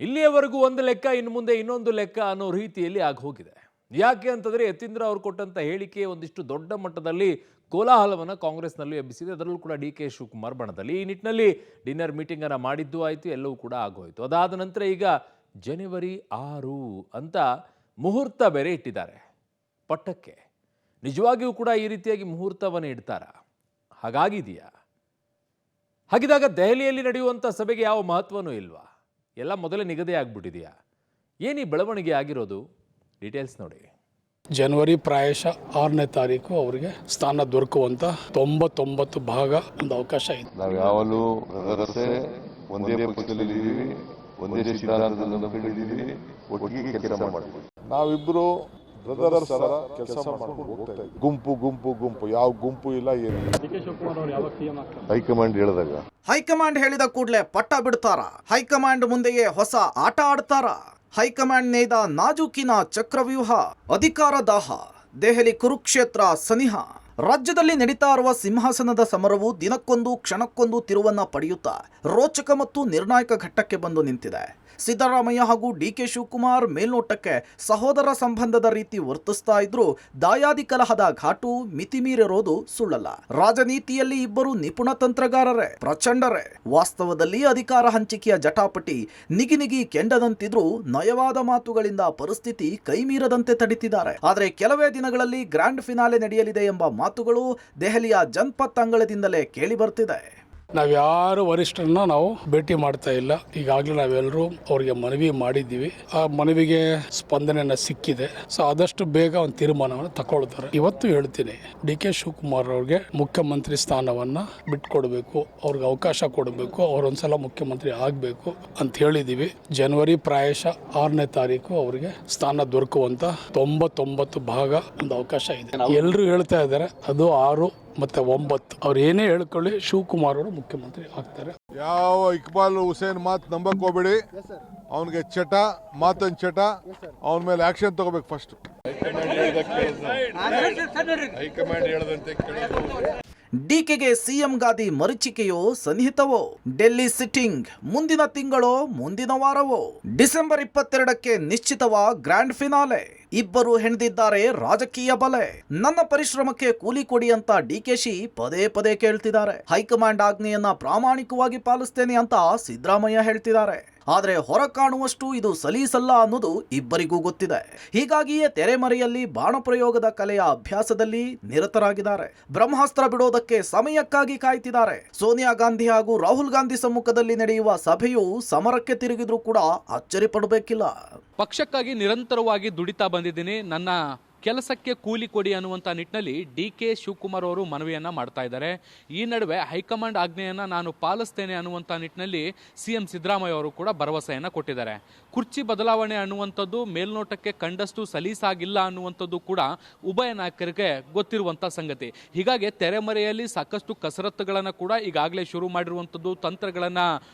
ಇಲ್ಲಿಯವರೆಗೂ ಒಂದು ಲೆಕ್ಕ, ಇನ್ನು ಮುಂದೆ ಇನ್ನೊಂದು ಲೆಕ್ಕ ಅನ್ನೋ ರೀತಿಯಲ್ಲಿ ಆಗಿ ಹೋಗಿದೆ. ಯಾಕೆ ಅಂತಂದರೆ ಯತೀಂದ್ರ ಅವರು ಕೊಟ್ಟಂಥ ಹೇಳಿಕೆ ಒಂದಿಷ್ಟು ದೊಡ್ಡ ಮಟ್ಟದಲ್ಲಿ ಕೋಲಾಹಲವನ್ನು ಕಾಂಗ್ರೆಸ್ನಲ್ಲೂ ಎಬ್ಬಿಸಿದೆ. ಅದರಲ್ಲೂ ಕೂಡ ಡಿ ಕೆ ಶಿವಕುಮಾರ್ ಬಣದಲ್ಲಿ ಈ ನಿಟ್ಟಿನಲ್ಲಿ ಡಿನ್ನರ್ ಮೀಟಿಂಗನ್ನು ಮಾಡಿದ್ದು ಆಯಿತು, ಎಲ್ಲವೂ ಕೂಡ ಆಗೋಯಿತು. ಅದಾದ ನಂತರ ಈಗ ಜನವರಿ 6 ಅಂತ ಮುಹೂರ್ತ ಬೇರೆ ಇಟ್ಟಿದ್ದಾರೆ ಪಟ್ಟಕ್ಕೆ. ನಿಜವಾಗಿಯೂ ಕೂಡ ಈ ರೀತಿಯಾಗಿ ಮುಹೂರ್ತವನ್ನು ಇಡ್ತಾರಾ? ಹಾಗಾಗಿದೆಯಾ? ಹಾಗಿದಾಗ ದೆಹಲಿಯಲ್ಲಿ ನಡೆಯುವಂಥ ಸಭೆಗೆ ಯಾವ ಮಹತ್ವನೂ ಇಲ್ವಾ? ಎಲ್ಲ ಮೊದಲೇ ನಿಗದಿ ಆಗ್ಬಿಟ್ಟಿದೆಯಾ? ಏನು ಈ ಬೆಳವಣಿಗೆ ಆಗಿರೋದು? ಡೀಟೇಲ್ಸ್ ನೋಡಿ. ಜನವರಿ ಪ್ರಾಯಶಃ 6ನೇ ತಾರೀಕು ಅವರಿಗೆ ಸ್ಥಾನ ದೊರಕುವಂತ 99 ಭಾಗ ಒಂದು ಅವಕಾಶ ಇದೆ. ನಾವು ಯಾವಾಗಲೂ ಒಂದೇ ಪಕ್ಷದಲ್ಲಿ ಒಂದೇ ಸಿದ್ಧಾಂತದಲ್ಲಿ ನಂಬಿಕೊಂಡಿದ್ದೀವಿ, ಒಟ್ಟಿಗೆ ಕೆಲಸ ಮಾಡ್ತೀವಿ. ನಾವಿಬ್ರು ಬ್ರದರ್ಸ್ ತರ ಕೆಲಸ ಮಾಡ್ಕೊಂಡು ಹೋಗ್ತಾ ಇದ್ದೀವಿ. ಗುಂಪು ಯಾವ ಗುಂಪು ಇಲ್ಲ, ಏನಿಲ್ಲ. ಹೈಕಮಾಂಡ್ ಹೇಳಿದ ಕೂಡಲೇ ಪಟ್ಟ ಬಿಡ್ತಾರ? ಹೈಕಮಾಂಡ್ ಮುಂದೆಯೇ ಹೊಸ ಆಟ ಆಡ್ತಾರ? ಹೈಕಮಾಂಡ್ ನೇಯ್ದ ನಾಜೂಕಿನ ಚಕ್ರವ್ಯೂಹ, ಅಧಿಕಾರ ದಾಹ, ದೆಹಲಿ ಕುರುಕ್ಷೇತ್ರ ಸನಿಹ. ರಾಜ್ಯದಲ್ಲಿ ನಡೀತಾ ಇರುವ ಸಿಂಹಾಸನದ ಸಮರವು ದಿನಕ್ಕೊಂದು ಕ್ಷಣಕ್ಕೊಂದು ತಿರುವನ್ನ ಪಡೆಯುತ್ತಾ ರೋಚಕ ಮತ್ತು ನಿರ್ಣಾಯಕ ಘಟ್ಟಕ್ಕೆ ಬಂದು ನಿಂತಿದೆ. ಸಿದ್ದರಾಮಯ್ಯ ಹಾಗೂ ಡಿ ಕೆ ಶಿವಕುಮಾರ್ ಮೇಲ್ನೋಟಕ್ಕೆ ಸಹೋದರ ಸಂಬಂಧದ ರೀತಿ ವರ್ತಿಸ್ತಾ ಇದ್ರು ದಾಯಾದಿ ಕಲಹದ ಘಾಟು ಮಿತಿಮೀರಿರೋದು ಸುಳ್ಳಲ್ಲ. ರಾಜನೀತಿಯಲ್ಲಿ ಇಬ್ಬರು ನಿಪುಣ ತಂತ್ರಗಾರರೇ, ಪ್ರಚಂಡರೇ. ವಾಸ್ತವದಲ್ಲಿ ಅಧಿಕಾರ ಹಂಚಿಕೆಯ ಜಟಾಪಟಿ ನಿಗಿ ಕೆಂಡದಂತಿದ್ರು ನಯವಾದ ಮಾತುಗಳಿಂದ ಪರಿಸ್ಥಿತಿ ಕೈಮೀರದಂತೆ ತಡಿತಿದ್ದಾರೆ. ಆದರೆ ಕೆಲವೇ ದಿನಗಳಲ್ಲಿ ಗ್ರ್ಯಾಂಡ್ ಫಿನಾಲೆ ನಡೆಯಲಿದೆ ಎಂಬ ಮಾತುಗಳು ದೆಹಲಿಯ ಜನಪತ್ ಅಂಗಳದಿಂದಲೇ ಕೇಳಿ ಬರ್ತಿದೆ. ನಾವ್ಯಾರು ವರಿಷ್ಠರನ್ನ ನಾವು ಭೇಟಿ ಮಾಡ್ತಾ ಇಲ್ಲ. ಈಗಾಗಲೇ ನಾವೆಲ್ಲರೂ ಅವರಿಗೆ ಮನವಿ ಮಾಡಿದ್ದೀವಿ. ಆ ಮನವಿಗೆ ಸ್ಪಂದನೆಯನ್ನ ಸಿಕ್ಕಿದೆ. ಸೊ ಆದಷ್ಟು ಬೇಗ ಒಂದು ತೀರ್ಮಾನವನ್ನು ತಗೊಳ್ತಾರೆ. ಇವತ್ತು ಹೇಳ್ತೀನಿ, ಡಿ ಕೆ ಶಿವಕುಮಾರ್ ಅವ್ರಿಗೆ ಮುಖ್ಯಮಂತ್ರಿ ಸ್ಥಾನವನ್ನ ಬಿಟ್ಕೊಡ್ಬೇಕು, ಅವ್ರಿಗೆ ಅವಕಾಶ ಕೊಡಬೇಕು, ಅವ್ರೊಂದ್ಸಲ ಮುಖ್ಯಮಂತ್ರಿ ಆಗಬೇಕು ಅಂತ ಹೇಳಿದ್ದೀವಿ. ಜನವರಿ ಪ್ರಾಯಶಃ 6ನೇ ತಾರೀಕು ಅವರಿಗೆ ಸ್ಥಾನ ದೊರಕುವಂತ 99 ಭಾಗ ಒಂದು ಅವಕಾಶ ಇದೆ. ಎಲ್ಲರೂ ಹೇಳ್ತಾ ಇದ್ದಾರೆ ಅದು 6 ಮತ್ತೆ 9. ಅವ್ರು ಏನೇ ಹೇಳ್ಕೊಳ್ಳಿ, ಶಿವಕುಮಾರ್ ಅವರು ಮುಖ್ಯಮಂತ್ರಿ ಆಗ್ತಾರೆ. ಯಾವ ಇಕ್ಬಾಲ್ ಹುಸೇನ್ ಮಾತು ನಂಬಕ್ ಹೋಗ್ಬೇಡಿ. ಅವನಿಗೆ ಚಟ, ಮಾತನ್ ಚಟ, ಅವನ ಮೇಲೆ ಆಕ್ಷನ್ ತಗೋಬೇಕು ಫಸ್ಟ್. ಹೈಕಮಾಂಡ್ ಹೇಳದಂತೆ ಡಿಕೆಗೆ ಸಿಎಂ ಗಾದಿ ಮರೀಚಿಕೆಯೋ ಸನ್ನಿಹಿತವೋ? ಡೆಲ್ಲಿ ಸಿಟ್ಟಿಂಗ್ ಮುಂದಿನ ತಿಂಗಳೋ ಮುಂದಿನ ವಾರವೋ? ಡಿಸೆಂಬರ್ 22ಕ್ಕೆ ನಿಶ್ಚಿತವ ಗ್ರ್ಯಾಂಡ್ ಫಿನಾಲೆ. ಇಬ್ಬರು ಹೆಣೆದಿದ್ದಾರೆ ರಾಜಕೀಯ ಬಲೆ. ನನ್ನ ಪರಿಶ್ರಮಕ್ಕೆ ಕೂಲಿ ಕೊಡಿ ಅಂತ ಡಿಕೆಶಿ ಪದೇ ಕೇಳ್ತಿದ್ದಾರೆ. ಹೈಕಮಾಂಡ್ ಆಜ್ಞೆಯನ್ನ ಪ್ರಾಮಾಣಿಕವಾಗಿ ಪಾಲಿಸ್ತೇನೆ ಅಂತ ಸಿದ್ದರಾಮಯ್ಯ ಹೇಳ್ತಿದ್ದಾರೆ. ಆದರೆ ಹೊರ ಕಾಣುವಷ್ಟು ಇದು ಸಲೀಸಲ್ಲ ಅನ್ನೋದು ಇಬ್ಬರಿಗೂ ಗೊತ್ತಿದೆ. ಹೀಗಾಗಿಯೇ ತೆರೆಮರೆಯಲ್ಲಿ ಬಾಣಪ್ರಯೋಗದ ಕಲೆಯ ಅಭ್ಯಾಸದಲ್ಲಿ ನಿರತರಾಗಿದ್ದಾರೆ. ಬ್ರಹ್ಮಾಸ್ತ್ರ ಬಿಡೋದಕ್ಕೆ ಸಮಯಕ್ಕಾಗಿ ಕಾಯ್ತಿದ್ದಾರೆ. ಸೋನಿಯಾ ಗಾಂಧಿ ಹಾಗೂ ರಾಹುಲ್ ಗಾಂಧಿ ಸಮ್ಮುಖದಲ್ಲಿ ನಡೆಯುವ ಸಭೆಯು ಸಮರಕ್ಕೆ ತಿರುಗಿದ್ರೂ ಕೂಡ ಅಚ್ಚರಿ ಪಡಬೇಕಿಲ್ಲ. ಪಕ್ಷಕ್ಕಾಗಿ ನಿರಂತರವಾಗಿ ದುಡಿತಾ ಬಂದಿದ್ದೀನಿ, ನನ್ನ ಕೆಲಸಕ್ಕೆ ಕೂಲಿ ಕೊಡಿ ಅನ್ನುವಂಥ ನಿಟ್ಟಿನಲ್ಲಿ ಡಿ ಕೆ ಶಿವಕುಮಾರ್ ಅವರು ಮನವಿಯನ್ನು ಮಾಡ್ತಾ ಇದ್ದಾರೆ. ಈ ನಡುವೆ ಹೈಕಮಾಂಡ್ ಆಜ್ಞೆಯನ್ನು ನಾನು ಪಾಲಿಸ್ತೇನೆ ಅನ್ನುವಂಥ ನಿಟ್ಟಿನಲ್ಲಿ ಸಿಎಂ ಸಿದ್ದರಾಮಯ್ಯ ಅವರು ಕೂಡ ಭರವಸೆಯನ್ನು ಕೊಟ್ಟಿದ್ದಾರೆ. ಕುರ್ಚಿ ಬದಲಾವಣೆ ಅನ್ನುವಂಥದ್ದು ಮೇಲ್ನೋಟಕ್ಕೆ ಕಂಡಷ್ಟು ಸಲೀಸಾಗಿಲ್ಲ ಅನ್ನುವಂಥದ್ದು ಕೂಡ ಉಭಯ ನಾಯಕರಿಗೆ ಗೊತ್ತಿರುವಂಥ ಸಂಗತಿ. ಹೀಗಾಗಿ ತೆರೆಮರೆಯಲ್ಲಿ ಸಾಕಷ್ಟು ಕಸರತ್ತುಗಳನ್ನು ಕೂಡ ಈಗಾಗಲೇ ಶುರು ಮಾಡಿರುವಂಥದ್ದು, ತಂತ್ರಗಳನ್ನು,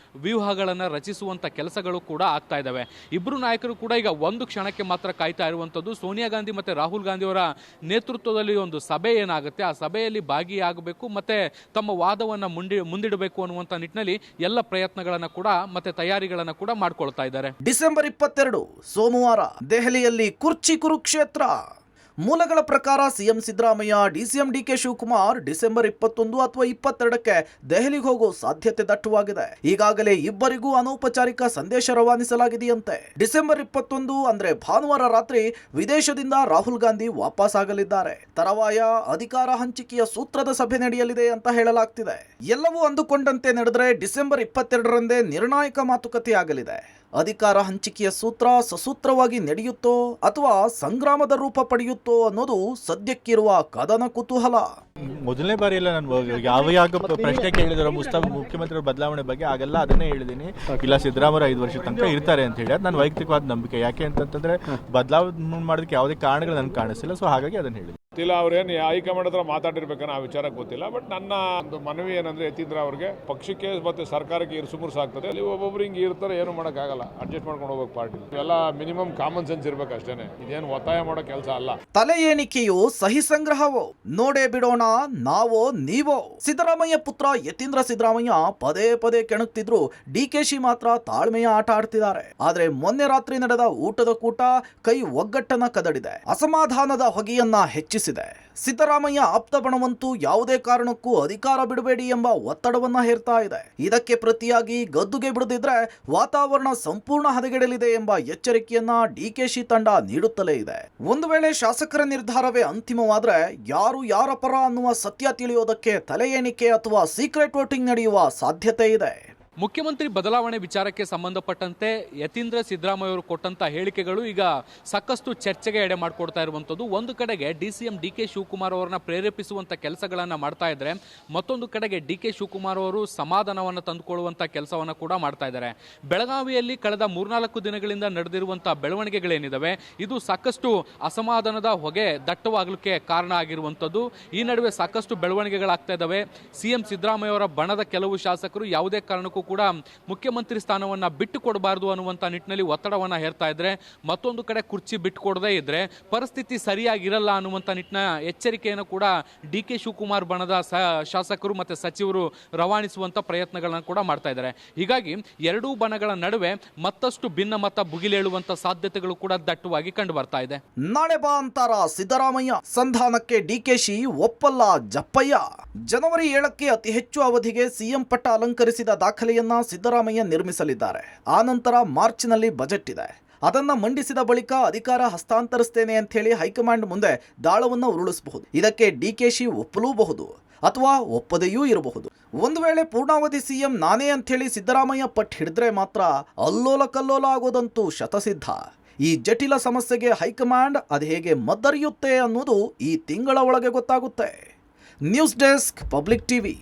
ವ್ಯೂಹಗಳನ್ನು ರಚಿಸುವಂಥ ಕೆಲಸಗಳು ಕೂಡ ಆಗ್ತಾ ಇದ್ದಾವೆ. ಇಬ್ಬರು ನಾಯಕರು ಕೂಡ ಈಗ ಒಂದು ಕ್ಷಣಕ್ಕೆ ಮಾತ್ರ ಕಾಯ್ತಾ ಇರುವಂಥದ್ದು, ಸೋನಿಯಾ ಗಾಂಧಿ ಮತ್ತು ರಾಹುಲ್ ಗಾಂಧಿ ಅವರ ನೇತೃತ್ವದಲ್ಲಿ ಒಂದು ಸಭೆ ಏನಾಗುತ್ತೆ, ಆ ಸಭೆಯಲ್ಲಿ ಭಾಗಿಯಾಗಬೇಕು ಮತ್ತೆ ತಮ್ಮ ವಾದವನ್ನು ಮುಂದಿಡಬೇಕು ಅನ್ನುವಂಥ ನಿಟ್ಟಿನಲ್ಲಿ ಎಲ್ಲ ಪ್ರಯತ್ನಗಳನ್ನು ಕೂಡ ಮತ್ತೆ ತಯಾರಿಗಳನ್ನು ಕೂಡ ಮಾಡ್ಕೊಳ್ತಾ ಇದ್ದಾರೆ. ಡಿಸೆಂಬರ್ 22 ಸೋಮವಾರ ದೆಹಲಿಯಲ್ಲಿ ಕುರ್ಚಿ ಕುರುಕ್ಷೇತ್ರ. ಮೂಲಗಳ ಪ್ರಕಾರ CM Siddaramaiah, DCM D K Shivakumar December 21 ಅಥವಾ 22ಕ್ಕೆ ದೆಹಲಿಗೆ ಹೋಗೋ ಸಾಧ್ಯತೆ ದಟ್ಟವಾಗಿದೆ. ಈಗಾಗಲೇ ಇಬ್ಬರಿಗೂ ಅನೌಪಚಾರಿಕ ಸಂದೇಶ ರವಾನಿಸಲಾಗಿದೆಯಂತೆ. ಡಿಸೆಂಬರ್ 21 ಅಂದ್ರೆ ಭಾನುವಾರ ರಾತ್ರಿ ವಿದೇಶದಿಂದ ರಾಹುಲ್ ಗಾಂಧಿ ವಾಪಸ್ ಆಗಲಿದ್ದಾರೆ. ತರವಾಯ ಅಧಿಕಾರ ಹಂಚಿಕೆಯ ಸೂತ್ರದ ಸಭೆ ನಡೆಯಲಿದೆ ಅಂತ ಹೇಳಲಾಗ್ತಿದೆ. ಎಲ್ಲವೂ ಅಂದುಕೊಂಡಂತೆ ನಡೆದರೆ ಡಿಸೆಂಬರ್ 22ರಂದೇ ನಿರ್ಣಾಯಕ ಮಾತುಕತೆ ಆಗಲಿದೆ. ಅಧಿಕಾರ ಹಂಚಿಕೆಯ ಸೂತ್ರ ಸಸೂತ್ರವಾಗಿ ನಡೆಯುತ್ತೋ ಅಥವಾ ಸಂಗ್ರಾಮದ ರೂಪ ಪಡೆಯುತ್ತೋ ಅನ್ನೋದು ಸದ್ಯಕ್ಕಿರುವ ಕದನ ಕುತೂಹಲ. ಮೊದಲನೇ ಬಾರಿ ಎಲ್ಲ ನಾನು ಯಾವ ಪ್ರಶ್ನೆ ಕೇಳಿದ್ರು ಮುಖ್ಯಮಂತ್ರಿ ಬದಲಾವಣೆ ಬಗ್ಗೆ, ಆಗೆಲ್ಲ ಅದನ್ನೇ ಹೇಳಿದ್ದೀನಿ, ಇಲ್ಲ ಸಿದ್ದರಾಮಯ್ಯ 5 ವರ್ಷ ತನಕ ಇರ್ತಾರೆ ಅಂತ ಹೇಳಿ. ಅದು ನನ್ನ ವೈಯಕ್ತಿಕವಾದ ನಂಬಿಕೆ. ಯಾಕೆ ಅಂತಂದ್ರೆ ಬದಲಾವಣೆ ಮಾಡೋದಕ್ಕೆ ಯಾವುದೇ ಕಾರಣಗಳು ನನಗೆ ಕಾಣಿಸಿಲ್ಲ. ಸೊ ಹಾಗಾಗಿ ಅದನ್ನು ಹೇಳಿದ್ದೀನಿ. ಗೊತ್ತಿಲ್ಲ, ಅವ್ರೇನು ಹೈಕಮಾಂಡ್ ಹತ್ರ ಮಾತಾಡಿರ್ಬೇಕನ್ನೋ ಆ ವಿಚಾರ ಗೊತ್ತಿಲ್ಲ. ಬಟ್ ನನ್ನ ಒಂದು ಮನವಿ ಏನಂದ್ರೆ ಯತೀಂದ್ರ ಅವ್ರಿಗೆ ಪಕ್ಷಕ್ಕೆ ಮತ್ತೆ ಸರ್ಕಾರಕ್ಕೆ ಇರುಸುಮುರುಸು ಆಗ್ತದೆ. ಅಲ್ಲಿ ಒಬ್ಬೊಬ್ರು ಹಿಂಗೆ ಇರ್ತಾರೆ, ಏನು ಮಾಡೋಕ್ಕಾಗಲ್ಲ, ಅಡ್ಜಸ್ಟ್ ಮಾಡ್ಕೊಂಡು ಹೋಗ್ಬೇಕು. ಪಾರ್ಟಿ ಇವೆಲ್ಲ ಮಿನಿಮಮ್ ಕಾಮನ್ ಸೆನ್ಸ್ ಇರ್ಬೇಕು ಅಷ್ಟೇನೆ, ಇದೇನು ಒತ್ತಾಯ ಮಾಡೋ ಕೆಲಸ ಅಲ್ಲ. ತಲೆ ಏಣಿಕೆಯು ಸಹಿ ಸಂಗ್ರಹವೋ ನೋಡೇ ಬಿಡೋಣ ನಾವೋ ನೀವೋ. ಸಿದ್ದರಾಮಯ್ಯ ಪುತ್ರ ಯತೀಂದ್ರ ಸಿದ್ದರಾಮಯ್ಯ ಪದೇ ಪದೇ ಕೆಣಕ್ತಿದ್ರು, ಡಿಕೆಶಿ ಮಾತ್ರ ತಾಳ್ಮೆಯ ಆಟ ಆಡ್ತಿದ್ದಾರೆ. ಆದ್ರೆ ಮೊನ್ನೆ ರಾತ್ರಿ ನಡೆದ ಊಟದ ಕೂಟ ಕೈ ಒಗ್ಗಟ್ಟನ್ನ ಕದಡಿದೆ, ಅಸಮಾಧಾನದ ಹೊಗೆಯನ್ನ ಹೆಚ್ಚಿಸಿದೆ. ಸಿದ್ದರಾಮಯ್ಯ ಆಪ್ತ ಬಣವಂತೂ ಯಾವುದೇ ಕಾರಣಕ್ಕೂ ಅಧಿಕಾರ ಬಿಡಬೇಡಿ ಎಂಬ ಒತ್ತಡವನ್ನ ಹೇರ್ತಾ ಇದೆ. ಇದಕ್ಕೆ ಪ್ರತಿಯಾಗಿ ಗದ್ದುಗೆ ಬಿಡದಿದ್ರೆ ವಾತಾವರಣ ಸಂಪೂರ್ಣ ಹದಗೆಡಲಿದೆ ಎಂಬ ಎಚ್ಚರಿಕೆಯನ್ನ ಡಿಕೆಶಿ ತಂಡ ನೀಡುತ್ತಲೇ ಇದೆ. ಒಂದು ವೇಳೆ ಶಾಸಕರ ನಿರ್ಧಾರವೇ ಅಂತಿಮವಾದ್ರೆ ಯಾರು ಯಾರ ಪರ ಅನ್ನುವ ಸತ್ಯ ತಿಳಿಯೋದಕ್ಕೆ ತಲೆ ಎಣಿಕೆ ಅಥವಾ ಸೀಕ್ರೆಟ್ ವೋಟಿಂಗ್ ನಡೆಯುವ ಸಾಧ್ಯತೆ ಇದೆ. ಮುಖ್ಯಮಂತ್ರಿ ಬದಲಾವಣೆ ವಿಚಾರಕ್ಕೆ ಸಂಬಂಧಪಟ್ಟಂತೆ ಯತೀಂದ್ರ ಸಿದ್ದರಾಮಯ್ಯ ಅವರು ಕೊಟ್ಟಂತ ಹೇಳಿಕೆಗಳು ಈಗ ಸಾಕಷ್ಟು ಚರ್ಚೆಗೆ ಎಡೆ ಮಾಡಿಕೊಡ್ತಾ ಇರುವಂಥದ್ದು. ಒಂದು ಕಡೆಗೆ DCM DK ಶಿವಕುಮಾರ್ ಅವರನ್ನ ಪ್ರೇರೇಪಿಸುವಂತ ಕೆಲಸಗಳನ್ನ ಮಾಡ್ತಾ ಇದ್ದಾರೆ, ಮತ್ತೊಂದು ಕಡೆಗೆ DK ಶಿವಕುಮಾರ್ ಅವರು ಸಮಾಧಾನವನ್ನು ತಂದುಕೊಳ್ಳುವಂತ ಕೆಲಸವನ್ನ ಕೂಡ ಮಾಡ್ತಾ ಇದ್ದಾರೆ. ಬೆಳಗಾವಿಯಲ್ಲಿ ಕಳೆದ 3-4 ದಿನಗಳಿಂದ ನಡೆದಿರುವಂತಹ ಬೆಳವಣಿಗೆಗಳೇನಿದಾವೆ ಇದು ಸಾಕಷ್ಟು ಅಸಮಾಧಾನದ ಹೊಗೆ ದಟ್ಟವಾಗಲಿಕ್ಕೆ ಕಾರಣ ಆಗಿರುವಂಥದ್ದು. ಈ ನಡುವೆ ಸಾಕಷ್ಟು ಬೆಳವಣಿಗೆಗಳಾಗ್ತಾ ಇದ್ದಾವೆ. CM ಸಿದ್ದರಾಮಯ್ಯ ಅವರ ಬಣದ ಕೆಲವು ಶಾಸಕರು ಯಾವುದೇ ಕಾರಣಕ್ಕೂ ಕೂಡ ಮುಖ್ಯಮಂತ್ರಿ ಸ್ಥಾನವನ್ನ ಬಿಟ್ಟು ಕೊಡಬಾರದು ಅನ್ನುವಂತ ನಿಟ್ಟಿನಲ್ಲಿ ಒತ್ತಡವನ್ನ ಹೇರ್ತಾ ಇದ್ರೆ, ಮತ್ತೊಂದು ಕಡೆ ಕುರ್ಚಿ ಬಿಟ್ಟುಕೊಡದೇ ಇದ್ರೆ ಪರಿಸ್ಥಿತಿ ಸರಿಯಾಗಿರಲ್ಲ ಅನ್ನುವಂತ ನಿಟ್ಟಿನ ಎಚ್ಚರಿಕೆಯನ್ನು ಕೂಡ DK ಶಿವಕುಮಾರ್ ಬಣದ ಶಾಸಕರು ಮತ್ತೆ ಸಚಿವರು ರವಾನಿಸುವಂತ ಪ್ರಯತ್ನಗಳನ್ನ ಕೂಡ ಮಾಡ್ತಾ ಇದ್ದಾರೆ. ಹೀಗಾಗಿ ಎರಡೂ ಬಣಗಳ ನಡುವೆ ಮತ್ತಷ್ಟು ಭಿನ್ನಮತ ಭುಗಿಲೇಳುವಂತ ಸಾಧ್ಯತೆಗಳು ಕೂಡ ದಟ್ಟವಾಗಿ ಕಂಡು ಬರ್ತಾ ಇದೆ. ನಾಳೆ ಬಾ ಅಂತಾರ ಸಿದ್ದರಾಮಯ್ಯ, ಸಂಧಾನಕ್ಕೆ ಡಿಕೆಶಿ ಒಪ್ಪಲ್ಲ ಜಪ್ಪಯ್ಯ. ಜನವರಿ 7ಕ್ಕೆ ಅತಿ ಹೆಚ್ಚು ಅವಧಿಗೆ ಸಿಎಂ ಪಟ್ಟ ಅಲಂಕರಿಸಿದ ದಾಖಲೆಯನ್ನ ಸಿದ್ದರಾಮಯ್ಯ ನಿರ್ಮಿಸಲಿದ್ದಾರೆ. ಆ ನಂತರ ಮಾರ್ಚ್ನಲ್ಲಿ ಬಜೆಟ್ ಇದೆ. ಅದನ್ನ ಮಂಡಿಸಿದ ಬಳಿಕ ಅಧಿಕಾರ ಹಸ್ತಾಂತರಿಸ್ತೇನೆ ಅಂತ ಹೇಳಿ ಹೈಕಮಾಂಡ್ ಮುಂದೆ ದಾಳವನ್ನ ಉರುಳಿಸಬಹುದು. ಇದಕ್ಕೆ ಡಿಕೆಶಿ ಒಪ್ಪಲೂಬಹುದು ಅಥವಾ ಒಪ್ಪದೆಯೂ ಇರಬಹುದು. ಒಂದು ವೇಳೆ ಪೂರ್ಣಾವಧಿ ಸಿಎಂ ನಾನೇ ಅಂಥೇಳಿ ಸಿದ್ದರಾಮಯ್ಯ ಪಟ್ಟು ಹಿಡಿದ್ರೆ ಮಾತ್ರ ಅಲ್ಲೋಲ ಕಲ್ಲೋಲ ಆಗೋದಂತೂ ಶತಸಿದ್ಧ. ಈ ಜಟಿಲ ಸಮಸ್ಯೆಗೆ ಹೈಕಮಾಂಡ್ ಅದು ಹೇಗೆ ಮದ್ದರಿಯುತ್ತೆ ಅನ್ನೋದು ಈ ತಿಂಗಳ ಒಳಗೆ ಗೊತ್ತಾಗುತ್ತೆ. News desk, public TV.